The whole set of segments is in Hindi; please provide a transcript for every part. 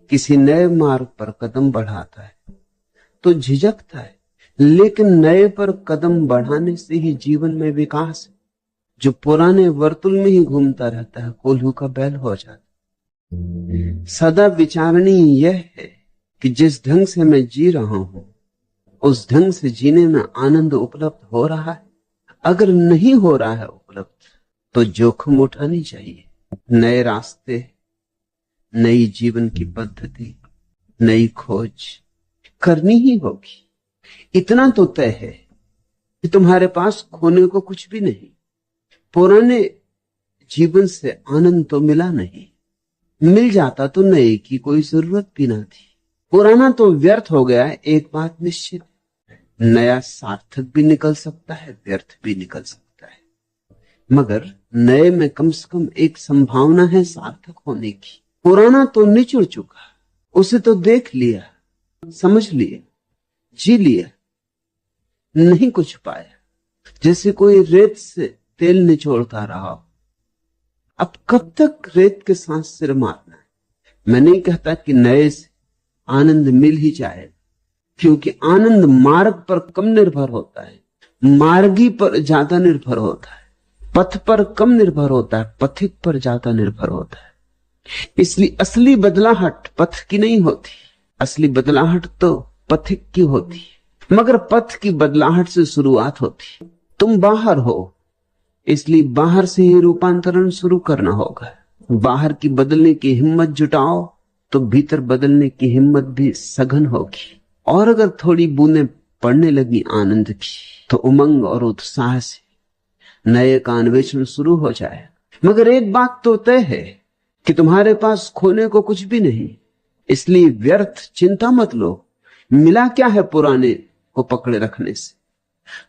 किसी नए मार्ग पर कदम बढ़ाता है तो झिझकता है, लेकिन नए पर कदम बढ़ाने से ही जीवन में विकास है। जो पुराने वर्तुल में ही घूमता रहता है कोल्हू का बैल हो जाता है। सदा विचारणीय यह है कि जिस ढंग से मैं जी रहा हूं उस ढंग से जीने में आनंद उपलब्ध हो रहा है। अगर नहीं हो रहा है उपलब्ध तो जोखिम उठानी चाहिए। नए रास्ते, नई जीवन की पद्धति, नई खोज करनी ही होगी। इतना तो तय है कि तुम्हारे पास खोने को कुछ भी नहीं। पुराने जीवन से आनंद तो मिला नहीं, मिल जाता तो नए की कोई जरूरत भी ना थी। पुराना तो व्यर्थ हो गया है, एक बात निश्चित, नया सार्थक भी निकल सकता है, व्यर्थ भी निकल सकता है। मगर नए में कम से कम एक संभावना है सार्थक होने की। पुराना तो निचुड़ चुका, उसे तो देख लिया, समझ लिया, जी लिया, नहीं कुछ पाया। जैसे कोई रेत से तेल निचोड़ता रहा हो। अब कब तक रेत के साथ सिर मारना है? मैं नहीं कहता कि नए से आनंद मिल ही जाएगा, क्योंकि आनंद मार्ग पर कम निर्भर होता है, मार्गी पर ज्यादा निर्भर होता है। पथ पर कम निर्भर होता है, पथिक पर ज्यादा निर्भर होता है। इसलिए असली बदलाहट पथ की नहीं होती, असली बदलाहट तो पथिक की होती है। मगर पथ की बदलाहट से शुरुआत होती। तुम बाहर हो, इसलिए बाहर से ही रूपांतरण शुरू करना होगा। बाहर की बदलने की हिम्मत जुटाओ तो भीतर बदलने की हिम्मत भी सघन होगी। और अगर थोड़ी बूंदें पड़ने लगी आनंद की तो उमंग और उत्साह से नए का अन्वेषण शुरू हो जाए। मगर एक बात तो तय है कि तुम्हारे पास खोने को कुछ भी नहीं, इसलिए व्यर्थ चिंता मत लो। मिला क्या है पुराने को पकड़े रखने से?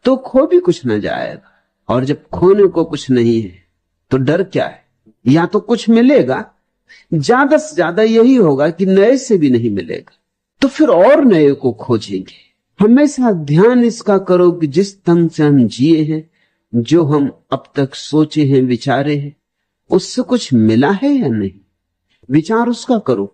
तो खो भी कुछ न जाएगा। और जब खोने को कुछ नहीं है तो डर क्या है? या तो कुछ मिलेगा, ज्यादा से ज्यादा यही होगा कि नए से भी नहीं मिलेगा, तो फिर और नए को खोजेंगे। हमेशा ध्यान इसका करो कि जिस ढंग से हम जिए हैं, जो हम अब तक सोचे हैं, विचारे हैं, उससे कुछ मिला है या नहीं, विचार उसका करो।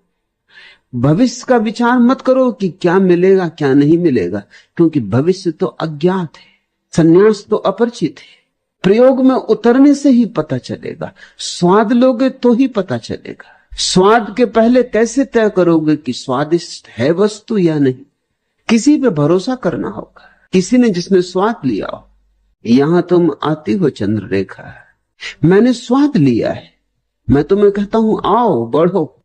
भविष्य का विचार मत करो कि क्या मिलेगा क्या नहीं मिलेगा, क्योंकि भविष्य तो अज्ञात है, संन्यास तो अपरिचित है। प्रयोग में उतरने से ही पता चलेगा। स्वाद लोगे तो ही पता चलेगा। स्वाद के पहले कैसे तय करोगे कि स्वादिष्ट है वस्तु या नहीं? किसी पे भरोसा करना होगा, किसी ने जिसने स्वाद लिया हो। यहां तुम आती हो चंद्ररेखा, मैंने स्वाद लिया है, मैं तुम्हें कहता हूं आओ बढ़ो।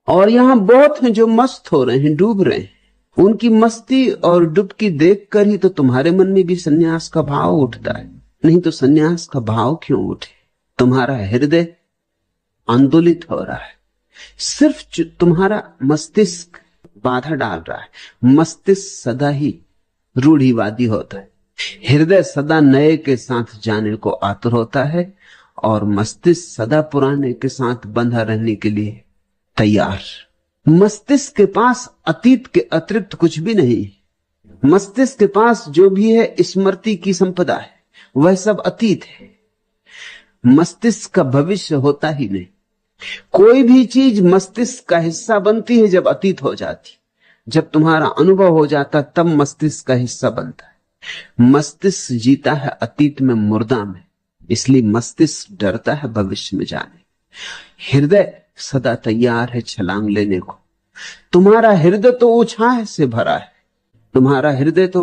और यहां बहुत हैं जो मस्त हो रहे हैं, डूब रहे हैं। उनकी मस्ती और डुबकी देखकर ही तो तुम्हारे मन में भी संन्यास का भाव उठता है। नहीं तो संन्यास का भाव क्यों उठे? तुम्हारा हृदय आंदोलित हो रहा है, सिर्फ तुम्हारा मस्तिष्क बाधा डाल रहा है। मस्तिष्क सदा ही रूढ़िवादी होता है, हृदय सदा नए के साथ जाने को आतुर होता है, और मस्तिष्क सदा पुराने के साथ बंधा रहने के लिए तैयार। मस्तिष्क के पास अतीत के अतिरिक्त कुछ भी नहीं। मस्तिष्क के पास जो भी है स्मृति की संपदा है, वह सब अतीत है। मस्तिष्क का भविष्य होता ही नहीं। कोई भी चीज मस्तिष्क का हिस्सा बनती है जब अतीत हो जाती। जब तुम्हारा अनुभव हो जाता तब मस्तिष्क का हिस्सा बनता है। मस्तिष्क जीता है अतीत में, मुर्दा में, इसलिए मस्तिष्क डरता है भविष्य में जाने। हृदय सदा तैयार है छलांग लेने को। तुम्हारा हृदय तो उत्साह से भरा है, तुम्हारा हृदय तो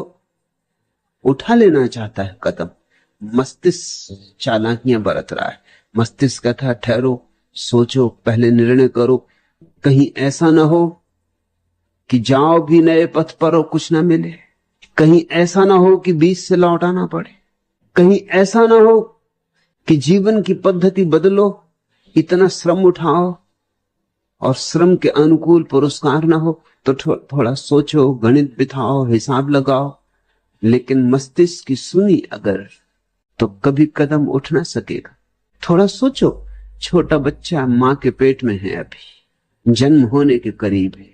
उठा लेना चाहता है कदम। मस्तिष्क चालाकियां बरत रहा है। मस्तिष्क कहता है ठहरो, सोचो, पहले निर्णय करो, कहीं ऐसा ना हो कि जाओ भी नए पथ पर और कुछ ना मिले। कहीं ऐसा ना हो कि बीच से लौटाना पड़े। कहीं ऐसा ना हो कि जीवन की पद्धति बदलो, इतना श्रम उठाओ और श्रम के अनुकूल पुरस्कार ना हो। तो थोड़ा सोचो, गणित बिठाओ, हिसाब लगाओ। लेकिन मस्तिष्क की सुनी अगर तो कभी कदम उठ ना सकेगा। थोड़ा सोचो, छोटा बच्चा मां के पेट में है, अभी जन्म होने के करीब है।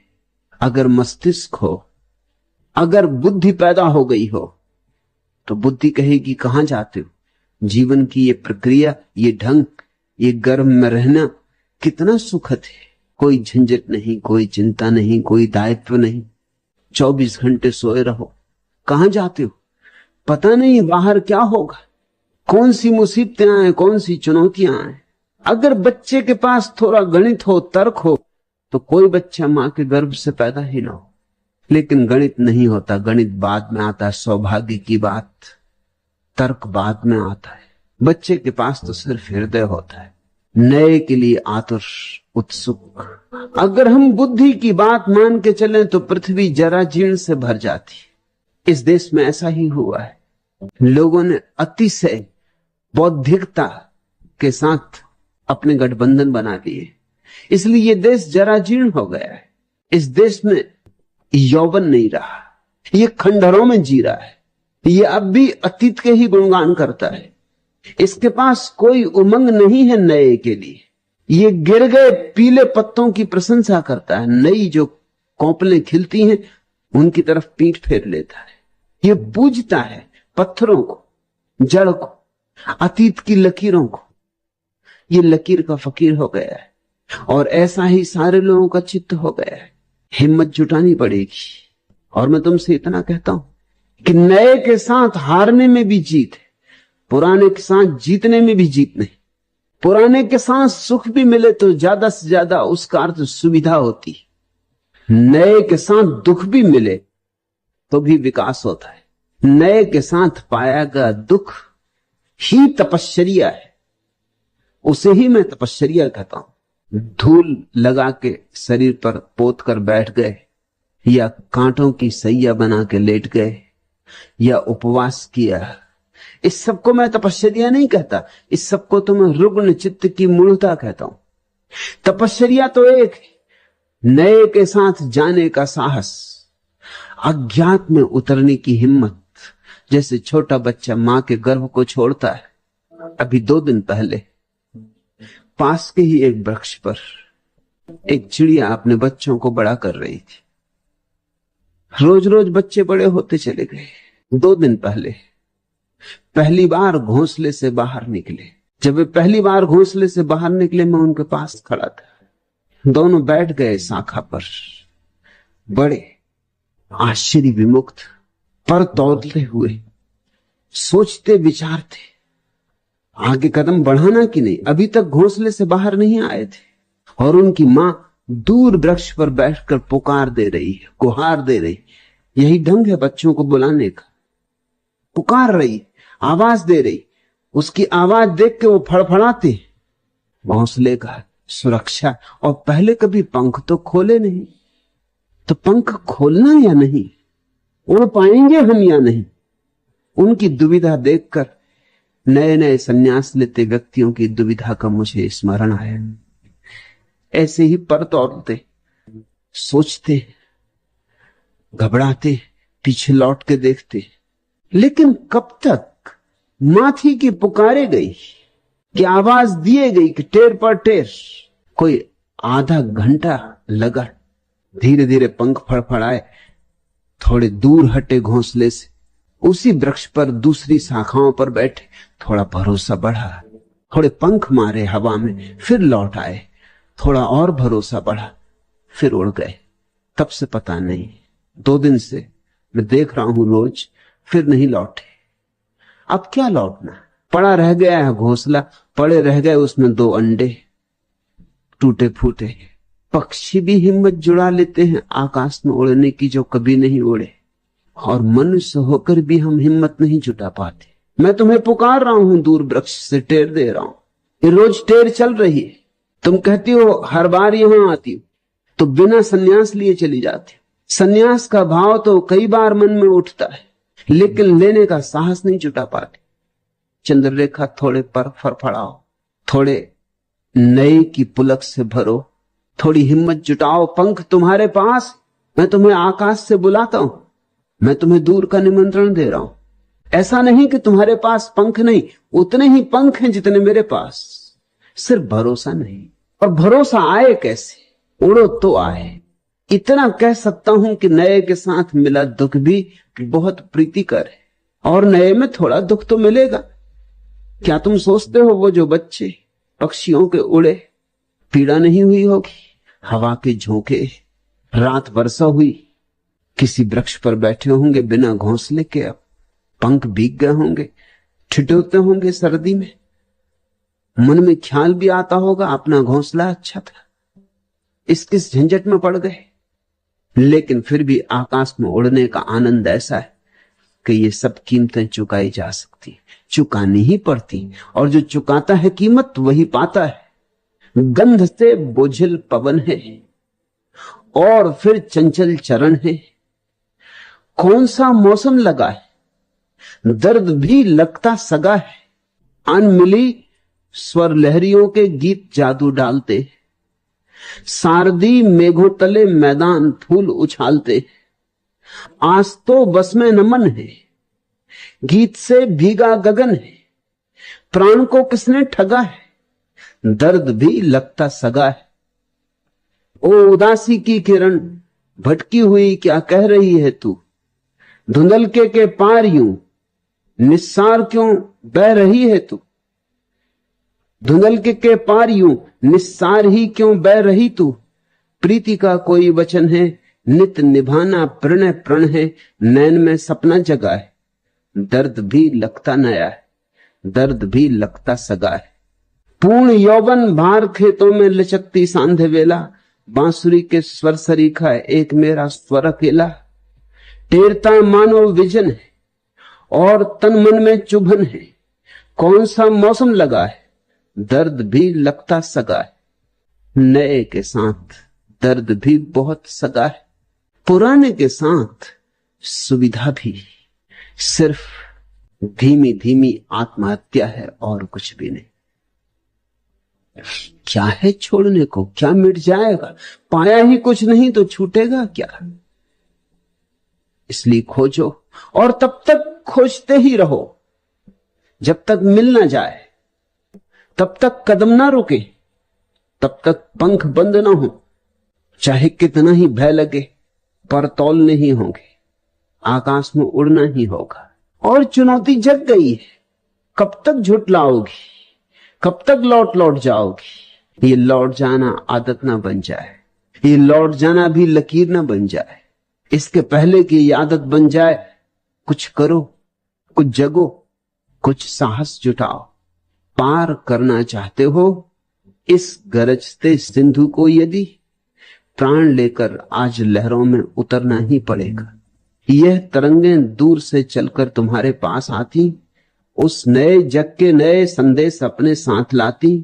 अगर मस्तिष्क हो, अगर बुद्धि पैदा हो गई हो, तो बुद्धि कहेगी कहां जाते हो? जीवन की ये प्रक्रिया, ये ढंग, ये गर्भ में रहना कितना सुखद है। कोई झंझट नहीं, कोई चिंता नहीं, कोई दायित्व नहीं, 24 घंटे सोए रहो। कहां जाते हो? पता नहीं बाहर क्या होगा, कौन सी मुसीबतें आए, कौन सी चुनौतियां आए। अगर बच्चे के पास थोड़ा गणित हो, तर्क हो, तो कोई बच्चा मां के गर्भ से पैदा ही ना हो। लेकिन गणित नहीं होता, गणित बाद में आता है, सौभाग्य की बात। तर्क बाद में आता है। बच्चे के पास तो सिर्फ हृदय होता है, नए के लिए आतुर, उत्सुक। अगर हम बुद्धि की बात मान के चलें तो पृथ्वी जरा जीर्ण से भर जाती। इस देश में ऐसा ही हुआ है। लोगों ने अतिशय बौद्धिकता के साथ अपने गठबंधन बना लिए, इसलिए ये देश जरा जीर्ण हो गया है। इस देश में यौवन नहीं रहा, ये खंडहरों में जी रहा है। ये अब भी अतीत के ही गुणगान करता है। इसके पास कोई उमंग नहीं है नए के लिए। ये गिर गए पीले पत्तों की प्रशंसा करता है, नई जो कोपलें खिलती हैं उनकी तरफ पीठ फेर लेता है। ये पूजता है पत्थरों को, जड़ को, अतीत की लकीरों को। ये लकीर का फकीर हो गया है, और ऐसा ही सारे लोगों का चित्त हो गया है। हिम्मत जुटानी पड़ेगी। और मैं तुमसे इतना कहता हूं कि नए के साथ हारने में भी जीत है, पुराने के साथ जीतने में भी जीत नहीं। पुराने के साथ सुख भी मिले तो ज्यादा से ज्यादा उसका अर्थ सुविधा होती, नए के साथ दुख भी मिले तो भी विकास होता है। नए के साथ पाया गया दुख ही तपश्चर्या है, उसे ही मैं तपश्चर्या कहता हूं। धूल लगा के शरीर पर पोत कर बैठ गए, या कांटों की सैया बना के लेट गए, या उपवास किया, इस सबको मैं तपश्चर्या नहीं कहता। इस सबको तो मैं रुग्ण चित्त की मूढ़ता कहता हूं। तपश्चर्या तो एक है, नए के साथ जाने का साहस, अज्ञात में उतरने की हिम्मत। जैसे छोटा बच्चा मां के गर्भ को छोड़ता है। अभी 2 दिन पहले पास के ही एक वृक्ष पर एक चिड़िया अपने बच्चों को बड़ा कर रही थी। रोज रोज बच्चे बड़े होते चले गए। 2 दिन पहले पहली बार घोंसले से बाहर निकले। जब वे पहली बार घोंसले से बाहर निकले, मैं उनके पास खड़ा था। दोनों बैठ गए शाखा पर, बड़े आश्चर्य विमुक्त, पर तौलते हुए, सोचते विचारते आगे कदम बढ़ाना कि नहीं। अभी तक घोंसले से बाहर नहीं आए थे। और उनकी मां दूर वृक्ष पर बैठकर पुकार दे रही है, गुहार दे रही। यही ढंग है बच्चों को बुलाने का। पुकार रही, आवाज दे रही। उसकी आवाज देख के वो फड़फड़ाते। घोंसले का सुरक्षा, और पहले कभी पंख तो खोले नहीं, तो पंख खोलना या नहीं, उड़ पाएंगे हम या नहीं। उनकी दुविधा देखकर नए नए संन्यास लेते व्यक्तियों की दुविधा का मुझे स्मरण आया। ऐसे ही पर तौलते, सोचते, घबराते, पीछे लौट के देखते। लेकिन कब तक माथी की पुकारे गई कि आवाज दिए गई कि टेर पर टेर। कोई आधा घंटा लगा। धीरे धीरे पंख फड़फड़ाए, थोड़े दूर हटे घोंसले से, उसी वृक्ष पर दूसरी शाखाओं पर बैठे। थोड़ा भरोसा बढ़ा, थोड़े पंख मारे हवा में, फिर लौट आए। थोड़ा और भरोसा बढ़ा, फिर उड़ गए। तब से पता नहीं, 2 दिन से मैं देख रहा हूं रोज, फिर नहीं लौटे। अब क्या लौटना, पड़ा रह गया है घोंसला, पड़े रह गए उसमें 2 अंडे टूटे फूटे। पक्षी भी हिम्मत जुड़ा लेते हैं आकाश में उड़ने की, जो कभी नहीं उड़े। और मनुष्य होकर भी हम हिम्मत नहीं जुटा पाते। मैं तुम्हें पुकार रहा हूं दूर वृक्ष से, टेर दे रहा हूं, ये रोज टेर चल रही है। तुम कहती हो हर बार यहां आती हो, तो बिना सन्यास लिए चली जाती हो। सन्यास का भाव तो कई बार मन में उठता है, लेकिन लेने का साहस नहीं जुटा पाते। चंद्ररेखा थोड़े पर फड़फड़ाओ, थोड़े नए की पुलक से भरो, थोड़ी हिम्मत जुटाओ। पंख तुम्हारे पास, मैं तुम्हें आकाश से बुलाता हूं, मैं तुम्हें दूर का निमंत्रण दे रहा हूं। ऐसा नहीं कि तुम्हारे पास पंख नहीं, उतने ही पंख हैं जितने मेरे पास। सिर्फ भरोसा नहीं। और भरोसा आए कैसे? उड़ो तो आए। इतना कह सकता हूं कि नए के साथ मिला दुख भी बहुत प्रीतिकर है, और नए में थोड़ा दुख तो मिलेगा। क्या तुम सोचते हो वो जो बच्चे पक्षियों के उड़े, पीड़ा नहीं हुई होगी? हवा के झोंके, रात वर्षा हुई, किसी वृक्ष पर बैठे होंगे बिना घोंसले के, अब पंख भीग गए होंगे, ठिठुरते होंगे सर्दी में, मन में ख्याल भी आता होगा अपना घोंसला अच्छा था, इस किस झंझट में पड़ गए। लेकिन फिर भी आकाश में उड़ने का आनंद ऐसा है कि ये सब कीमतें चुकाई जा सकती, चुकानी ही पड़ती, और जो चुकाता है कीमत वही पाता है। गंध से बोझिल पवन है और फिर चंचल चरण है, कौन सा मौसम लगा है, दर्द भी लगता सगा है, अनमिली स्वर लहरियों के गीत जादू डालते, सारदी मेघों तले मैदान फूल उछालते, आज तो बस में नमन है, गीत से भीगा गगन है, प्राण को किसने ठगा है, दर्द भी लगता सगा है। ओ उदासी की किरण भटकी हुई क्या कह रही है तू, धुंधलके के पार यूं निस्सार क्यों बह रही है तू, धुंधलके के पार यूं निस्सार ही क्यों बह रही तू, प्रीति का कोई वचन है नित निभाना प्रणय प्रण है, नैन में सपना जगा है, दर्द भी लगता नया है, दर्द भी लगता सगा है। पूर्ण यौवन भार खेतों में लचकती सांध्य वेला, बांसुरी के स्वर सरीखा एक मेरा स्वर अकेला, टेरता मानो विजन है और तन मन में चुभन है, कौन सा मौसम लगा है, दर्द भी लगता सगा है। नए के साथ दर्द भी बहुत सगा है, पुराने के साथ सुविधा भी, सिर्फ धीमी धीमी आत्महत्या है और कुछ भी नहीं। क्या है छोड़ने को, क्या मिट जाएगा, पाया ही कुछ नहीं तो छूटेगा क्या। इसलिए खोजो और तब तक खोजते ही रहो जब तक मिल ना जाए, तब तक कदम ना रुके, तब तक पंख बंद ना हो, चाहे कितना ही भय लगे पर तौल नहीं होंगे, आकाश में उड़ना ही होगा। और चुनौती जग गई है, कब तक झुठलाओगी, कब तक लौट लौट जाओगी। ये लौट जाना आदत ना बन जाए, ये लौट जाना भी लकीर ना बन जाए, इसके पहले कि ये आदत बन जाए कुछ करो, कुछ जगो, कुछ साहस जुटाओ। पार करना चाहते हो इस गरजते सिंधु को यदि, प्राण लेकर आज लहरों में उतरना ही पड़ेगा। यह तरंगें दूर से चलकर तुम्हारे पास आती, उस नए जग के नए संदेश अपने साथ लाती।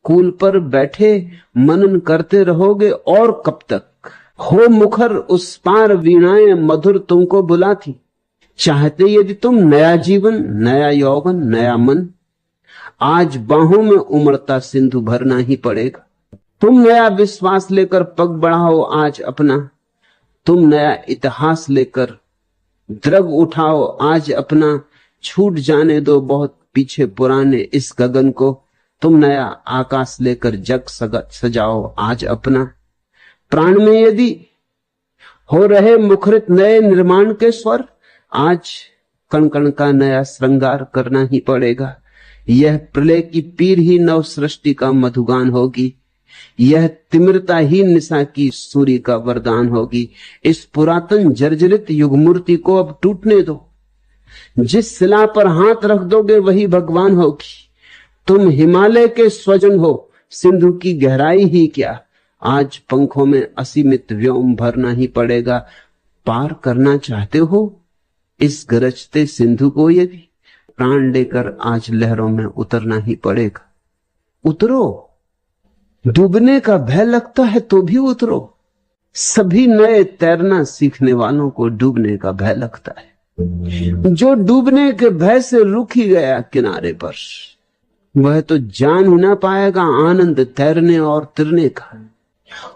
कूल पर बैठे मनन करते रहोगे और कब तक, हो मुखर उस पार वीणाएं मधुर तुमको बुलाती। चाहते यदि तुम नया जीवन, नया यौवन, नया मन, आज बाहों में उमड़ता सिंधु भरना ही पड़ेगा। तुम नया विश्वास लेकर पग बढ़ाओ आज अपना, तुम नया इतिहास लेकर द्रग उठाओ आज अपना, छूट जाने दो बहुत पीछे पुराने इस गगन को, तुम नया आकाश लेकर जग सजाओ आज अपना। प्राण में यदि हो रहे मुखरित नए निर्माण के स्वर, आज कण कण का नया श्रृंगार करना ही पड़ेगा। यह प्रलय की पीर ही नव सृष्टि का मधुगान होगी, यह तिमिरता ही निशा की सूर्य का वरदान होगी। इस पुरातन जर्जरित युग मूर्ति को अब टूटने दो, जिस शिला पर हाथ रख दोगे वही भगवान होगी। तुम हिमालय के स्वजन हो, सिंधु की गहराई ही क्या, आज पंखों में असीमित व्योम भरना ही पड़ेगा। पार करना चाहते हो इस गरजते सिंधु को यदि, प्राण लेकर आज लहरों में उतरना ही पड़ेगा। उतरो, डूबने का भय लगता है तो भी उतरो। सभी नए तैरना सीखने वालों को डूबने का भय लगता है। जो डूबने के भय से रुक ही गया किनारे पर, वह तो जान ही ना पाएगा आनंद तैरने और तिरने का।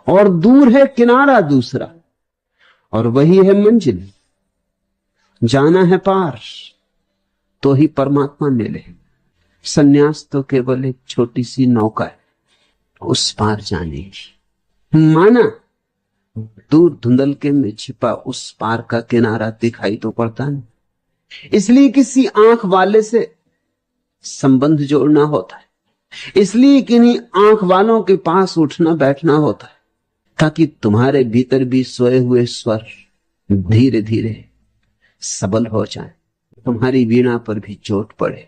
और दूर है किनारा दूसरा, और वही है मंजिल। जाना है पार तो ही परमात्मा मिले। सन्यास तो केवल एक छोटी सी नौका है उस पार जाने की। माना दूर धुंधलके में छिपा उस पार का किनारा दिखाई तो पड़ता नहीं, इसलिए किसी आंख वाले से संबंध जोड़ना होता है, इसलिए किन्हीं आंख वालों के पास उठना बैठना होता है। ताकि तुम्हारे भीतर भी सोए हुए स्वर धीरे धीरे सबल हो जाए, तुम्हारी वीणा पर भी चोट पड़े।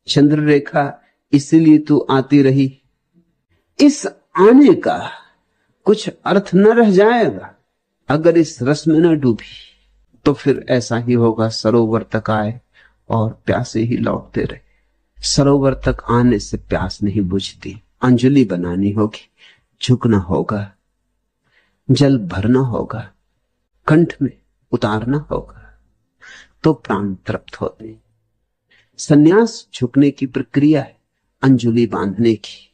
चंद्ररेखा, इसलिए तू आती रही। इस आने का कुछ अर्थ न रह जाएगा अगर इस रस में न डूबी। तो फिर ऐसा ही होगा, सरोवर तक आए और प्यासे ही लौटते रहे। सरोवर तक आने से प्यास नहीं बुझती। अंजलि बनानी होगी, झुकना होगा, जल भरना होगा, कंठ में उतारना होगा, तो प्राण तृप्त होते हैं। संन्यास झुकने की प्रक्रिया है, अंजलि बांधने की।